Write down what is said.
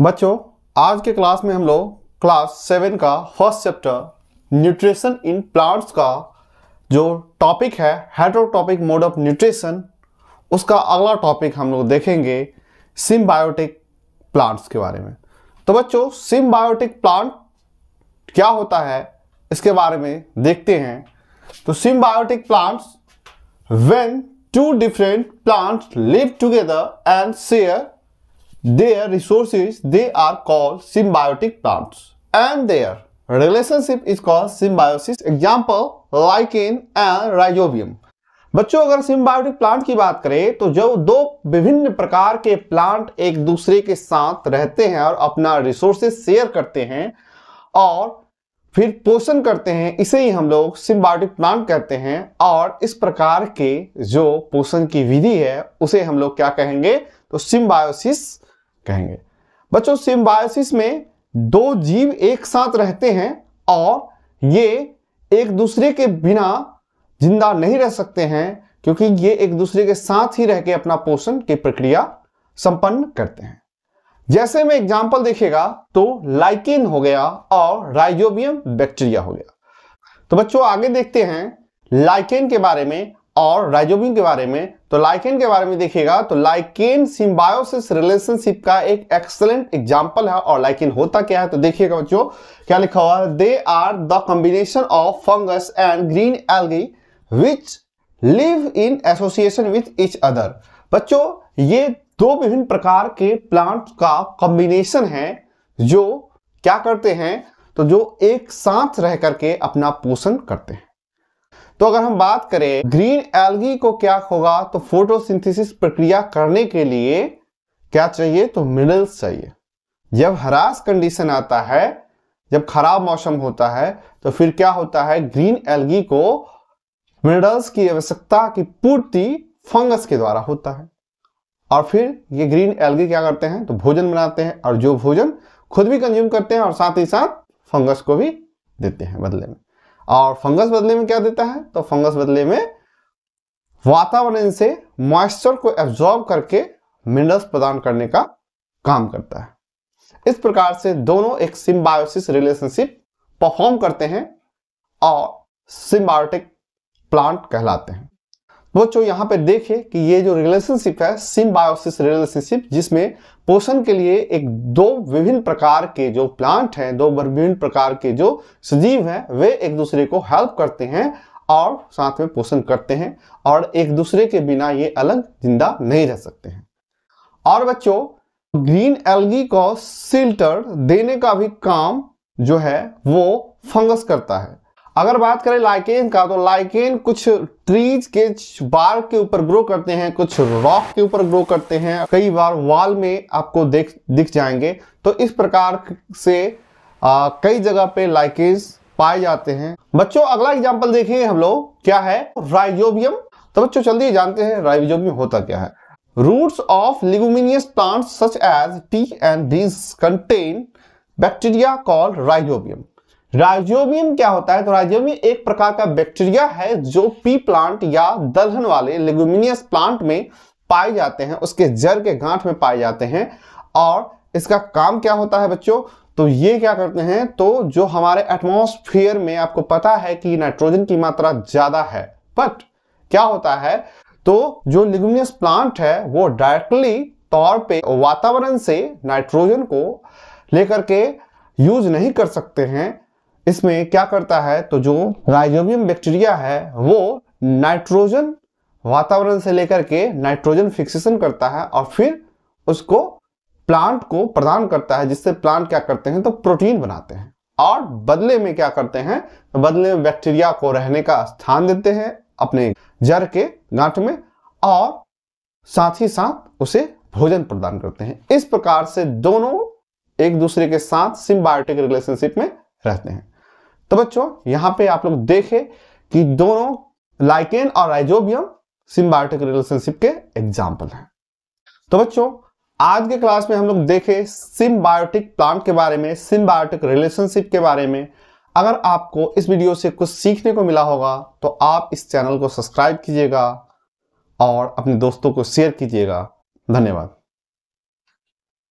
बच्चों, आज के क्लास में हम लोग क्लास 7 का first chapter nutrition in plants का जो टॉपिक है हेटेरोटॉपिक मोड ऑफ न्यूट्रिशन, उसका अगला टॉपिक हम लोग देखेंगे सिम्बायोटिक प्लांट्स के बारे में। तो बच्चों, सिम्बायोटिक प्लांट क्या होता है इसके बारे में देखते हैं। तो symbiotic plants when two different plants live together and share their resources, they are called symbiotic plants and their relationship is called symbiosis. Example lichen and rhizobium. बच्चों, अगर सिम्बायोटिक प्लांट की बात करें तो जो दो विभिन्न प्रकार के प्लांट एक दूसरे के साथ रहते हैं और अपना रिसोर्सेज शेयर करते हैं और फिर पोषण करते हैं, इसे ही हम लोग सिम्बायोटिक प्लांट कहते हैं। और इस प्रकार के जो पोषण की विधि है उसे हम लोग क्या कहेंगे, तो सिम्बायोसिस कहेंगे। बच्चों, सिम्बायोसिस में दो जीव एक साथ रहते हैं और ये एक दूसरे के बिना जिंदा नहीं रह सकते हैं, क्योंकि ये एक दूसरे के साथ ही रह के अपना पोषण की प्रक्रिया संपन्न करते हैं। जैसे में एग्जाम्पल देखिएगा तो लाइकेन हो गया और राइजोबियम बैक्टीरिया हो गया। तो बच्चों, आगे देखते हैं लाइकेन के बारे में और राइजोबियम के बारे में। तो लाइकेन के बारे में देखिएगा तो लाइकेन सिम्बायोसिस रिलेशनशिप का एक एक्सीलेंट एग्जांपल है। और लाइकेन होता क्या है तो देखिएगा बच्चों, क्या लिखा हुआ है, they are the combination of fungus and green algae which live in association with each other. बच्चों, ये दो विभिन्न प्रकार के प्लांट का कॉम्बिनेशन है जो क्या करते हैं, तो जो एक साथ रह करके अपना पोषण करते हैं। तो अगर हम बात करें ग्रीन एल्गी को क्या होगा, तो फोटोसिंथेसिस प्रक्रिया करने के लिए क्या चाहिए, तो मिनरल्स चाहिए। जब हरास कंडीशन आता है, जब खराब मौसम होता है, तो फिर क्या होता है, ग्रीन एल्गी को मिनरल्स की आवश्यकता की पूर्ति फंगस के द्वारा होता है। और फिर ये ग्रीन एल्गी क्या करते हैं, तो भोजन बनाते हैं और जो भोजन खुद भी कंज्यूम करते हैं और साथ ही साथ फंगस को भी देते हैं बदले में। और फंगस बदले में क्या देता है, तो फंगस बदले में वातावरण से मॉइस्चर को एब्जॉर्ब करके मिनरल्स प्रदान करने का काम करता है। इस प्रकार से दोनों एक सिम्बायोसिस रिलेशनशिप परफॉर्म करते हैं और सिम्बायोटिक प्लांट कहलाते हैं। बच्चों, यहां पे देखिए कि ये जो रिलेशनशिप है सिम्बायोसिस रिलेशनशिप, जिसमें पोषण के लिए एक दो विभिन्न प्रकार के जो प्लांट हैं, दो विभिन्न प्रकार के जो सजीव हैं, वे एक दूसरे को हेल्प करते हैं और साथ में पोषण करते हैं और एक दूसरे के बिना ये अलग जिंदा नहीं रह सकते हैं। और बच्चों, ग्रीन एल्गी को शेल्टर देने का भी काम जो है वो फंगस करता है। अगर बात करें लाइकेन का, तो लाइकेन कुछ ट्रीज के बार्क के ऊपर ग्रो करते हैं, कुछ रॉक के ऊपर ग्रो करते हैं, कई बार वॉल में आपको दिख जाएंगे। तो इस प्रकार से कई जगह पे लाइकेन्स पाए जाते हैं। बच्चों, अगला एग्जांपल देखिए हम लोग, क्या है, राइजोबियम। तो बच्चों, जल्दी जानते हैं राइजोबियम होता क्या है। Roots of leguminous plants such as pea and beans contain bacteria called rhizobium. Rhizobium क्या होता है, तो राइजोबियम एक प्रकार का बैक्टीरिया है जो पी प्लांट या दलहन वाले लेगुमिनियस प्लांट में पाए जाते हैं, उसके जड़ के गांठ में पाए जाते हैं। और इसका काम क्या होता है बच्चों, तो ये क्या करते हैं, तो जो हमारे एटमॉस्फेयर में आपको पता है कि नाइट्रोजन की मात्रा ज्यादा है, बट क्या होता है, तो जो लेगुमिनियस प्लांट है वो डायरेक्टली तौर पे वातावरण से नाइट्रोजन को लेकर के यूज नहीं कर सकते हैं। इसमें क्या करता है, तो जो राइजोबियम बैक्टीरिया है वो नाइट्रोजन वातावरण से लेकर के नाइट्रोजन फिक्सेशन करता है और फिर उसको प्लांट को प्रदान करता है, जिससे प्लांट क्या करते हैं, तो प्रोटीन बनाते हैं। और बदले में क्या करते हैं, तो बदले में बैक्टीरिया को रहने का स्थान देते हैं अपने जड़ के गांठ में और साथ ही साथ उसे भोजन प्रदान करते हैं। इस प्रकार से दोनों एक दूसरे के साथ सिम्बायोटिक रिलेशनशिप में रहते हैं। तो बच्चों, यहां पे आप लोग देखें कि दोनों लाइकेन और राइजोबियम सिम्बायोटिक रिलेशनशिप के एग्जाम्पल हैं। तो बच्चों, आज के क्लास में हम लोग देखे सिम्बायोटिक प्लांट के बारे में, सिम्बायोटिक रिलेशनशिप के बारे में। अगर आपको इस वीडियो से कुछ सीखने को मिला होगा तो आप इस चैनल को सब्सक्राइब कीजिएगा और अपने दोस्तों को शेयर कीजिएगा। धन्यवाद।